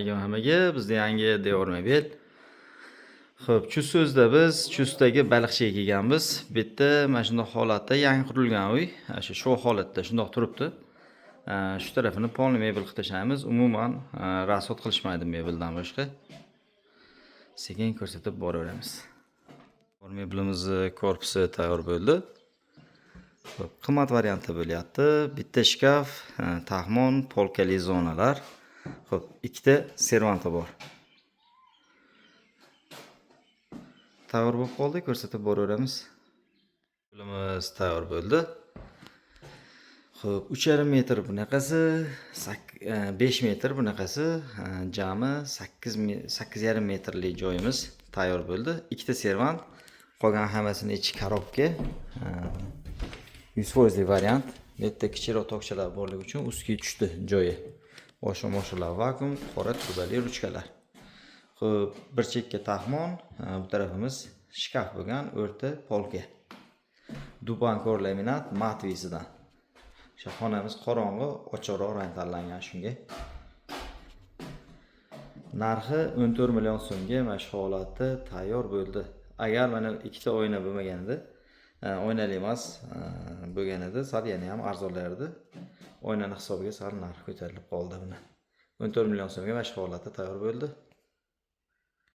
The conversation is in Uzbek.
alaykum hammaga. Bizda yangi devor mebel. Xo'p, Chustda biz Chustdagi baliqchiga kelganmiz. Bu yerda mana shunday holatda yangi qurilgan uy. Shu holatda shundoq turibdi. Shu tarafini polni mebel qilib tashlaymiz. Umuman rasxod qilishmaydi mebeldan boshqa. Sekin ko'rsatib boraveramiz. Mebelimizni korpusi tayyor bo'ldi. Xo'p, qimmat variantda bo'lyapti. Bitta shkaf, taxmon, polkali zonalar. Xo'p, ikkita servanta bor. Tayyor bo'lib qoldi, ko'rsatib boraveramiz. Mebelimiz tayyor bo'ldi. Xo'p, 3,5 metr bunaqasi, 5 metr bunaqasi, jami 8,5 metrlik joyimiz tayyor bo'ldi. Ikkita servant, qolgan hammasini ichi korobka. 100% variant. Bu yerda kichikroq tokchalar borligi uchun ustki tushdi joyi. Boshqa vakuum, qora turbali ruchkalar. Xo'p, bir chekka taxmon, bu tarafimiz shkaf bo'lgan, o'rta polka. Dubankor laminat matvisidan. Xonamiz qorong'i, ochiqroq rang tanlangan shunga. Narxi 14 million so'mga mana shu holatda tayyor bo'ldi. Agar mana ikkita oyna bo'lmaganida, oynali emas bo'lganida sal yana ham arzonlardi. Oynani hisobiga sal narxi ko'tarilib qoldi buni. 14 million so'mga mana shu holatda tayyor bo'ldi.